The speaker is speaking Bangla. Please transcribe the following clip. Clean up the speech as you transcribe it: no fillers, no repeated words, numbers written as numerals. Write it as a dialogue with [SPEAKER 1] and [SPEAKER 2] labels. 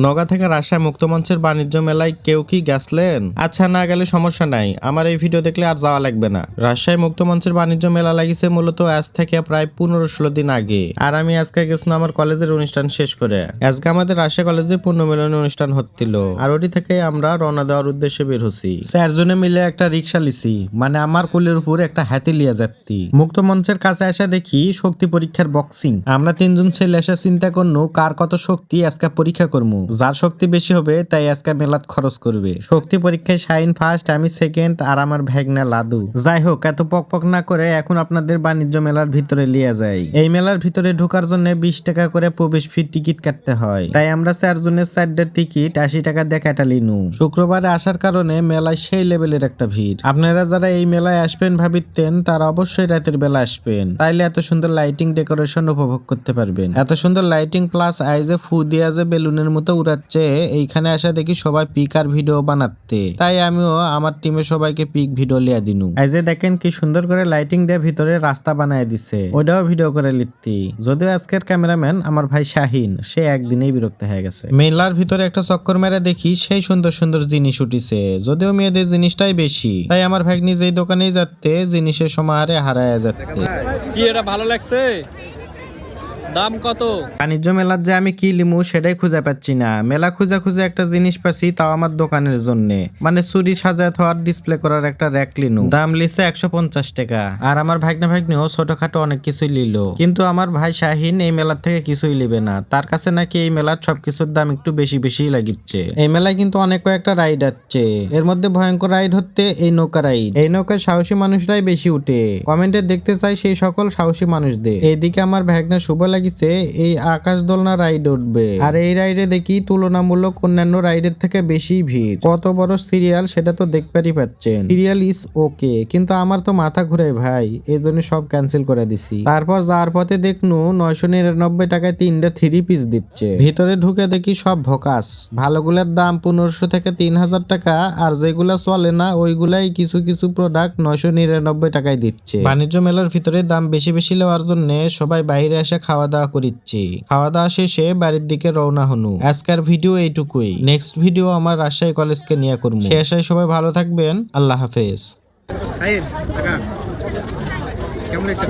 [SPEAKER 1] নওগাঁ থেকে রাজশাহী মুক্তমঞ্চের বাণিজ্য মেলায় কেউ কি গেছলেন? আচ্ছা, না গেলে সমস্যা নাই, আমার এই ভিডিও দেখলে আর যাওয়া লাগবে না। রাজশাহী মুক্তমঞ্চের বাণিজ্য মেলা লাগিছে মূলত আজ থেকে প্রায় 15-16 দিন আগে। আর আমি আজকে গেছিলাম আমার কলেজের অনুষ্ঠান শেষ করে। আজকে আমাদের রাজশাহী কলেজে পুনর্মিলনী অনুষ্ঠান হচ্ছিল, আর ওটি থেকে আমরা রওনা দেওয়ার উদ্দেশ্যে বের হচ্ছি। 4 জনে মিলে একটা রিক্সা লিছি, মানে আমার কোলের উপর একটা হাতি লিয়া যাত্রী। মুক্তমঞ্চের কাছে আসা দেখি শক্তি পরীক্ষার বক্সিং। আমরা 3 জন ছেলে এসে চিন্তা করনু কার কত শক্তি আজকে পরীক্ষা করবো। যার শক্তি বেশি হবে তাই আজকে মেলাত খরচ করবে। শক্তি পরীক্ষায় শাইন ফার্স্ট, আমি সেকেন্ড, আর আমার ভ্যাগনা লাদু। যাই হোক, এত পক না করে এখন আপনাদের বাণিজ্য মেলার ভিতরে লিয়ে যাই। এই মেলার ভিতরে ঢোকার জন্য 20 টাকা করে প্রবেশ ফি টিকিট কাটতে হয়। তাই আমরা 4 জনের 4টা টিকিট 80 টাকা দিয়ে কাটালিনু। শুক্রবারে আসার কারণে মেলায় সেই লেভেলের একটা ভিড়। আপনারা যারা এই মেলায় আসবেন ভাবিতেন তারা অবশ্যই রাতের বেলা আসবেন, তাইলে এত সুন্দর লাইটিং ডেকোরেশন উপভোগ করতে পারবেন। এত সুন্দর লাইটিং প্লাস আইজে ফু দিয়া যে বেলুনের মতো উড়াচ্ছে, এইখানে আসা দেখি সবাই পিক আর ভিডিও বানাতে। তাই আমিও আমার টিমের সবাইকে পিক ভিডিও লিয়া দিনু। আইজে দেখেন কি সুন্দর করে লাইটিং দিয়ে ভিতরে রাস্তা বানায় দিছে, ওইটাও ভিডিও করে লিখতি। যদিও আজকের ক্যামেরাম্যান আমার ভাই শাহিন, সে একদিনেই বিরক্ত হয়ে গেছে। মেলার ভিতরে একটা চক্কর মেরে দেখি সেই সুন্দর সুন্দর জিনিস উঠিছে, যদিও মেয়েদের জিনিসটাই বেশি। তাই আমার ভাই নিজেই দোকানেই যাচ্ছে, জিনিসের সমাহারে হারায় যাচ্ছে।
[SPEAKER 2] কি এটা ভালো লাগছে? দাম কত?
[SPEAKER 1] বাণিজ্য মেলার যে আমি কি লিমু সেটাই খুঁজে পাচ্ছি না। মেলা খুঁজে একটা জিনিস পাচ্ছি, তাও আমার দোকানের জন্য, মানে চুরি সাজায় থাকার ডিসপ্লে করার একটা র্যাক লিনু। দাম লিছে 150 টাকা। আর আমার ভাগ্নিও ছোটখাটো অনেক কিছুই লিল, কিন্তু আমার ভাই শাহিন এই মেলার থেকে কিছুই লিবে না। তার কাছে নাকি এই মেলার সবকিছুর দাম একটু বেশি লাগিচ্ছে। এই মেলায় কিন্তু অনেক কয়েকটা রাইড আছে, এর মধ্যে ভয়ঙ্কর রাইড হচ্ছে এই নৌকা রাইড। এই নৌকায় সাহসী মানুষরাই বেশি উঠে। কমেন্টে দেখতে চাই সেই সকল সাহসী মানুষদের। এইদিকে আমার ভাগ্না শুভ এই আকাশ দোলনা রাইড উঠবে, আর এই রাইডে দেখি তুলনামূলক অন্যান্য রাইডের থেকে বেশি ভিড়। কত বড় সিরিয়াল সেটা তো দেখতেই পাচ্ছেন। সিরিয়াল ইজ ওকে, কিন্তু আমার তো মাথা ঘুরে ভাই, এই জন্য সব ক্যান্সেল করে দিছি। তারপর যাওয়ার পথে দেখনু 999 টাকায় 3টা 3 পিস দিচ্ছে। ভিতরে ঢুকে দেখি সব ভকাস। ভালোগুলোর দাম 1500 থেকে 3000 টাকা, আর যেগুলা চলে না ওইগুলাই কিছু কিছু প্রোডাক্ট 999 টাকায় দিচ্ছে। বাণিজ্য মেলার ভিতরে দাম বেশি লওয়ার জন্য সবাই বাইরে এসে খাওয়া দাওয়া করিচ্ছি। খাওয়া দাওয়া শেষে বাড়ির দিকে রওনা হনু। আজকের ভিডিও এইটুকুই। নেক্সট ভিডিও আমার রাজশাহী কলেজকে নিয়ে করবো। শেষে সবাই ভালো থাকবেন, আল্লাহ হাফেজ।
[SPEAKER 2] কেমন লাগছে?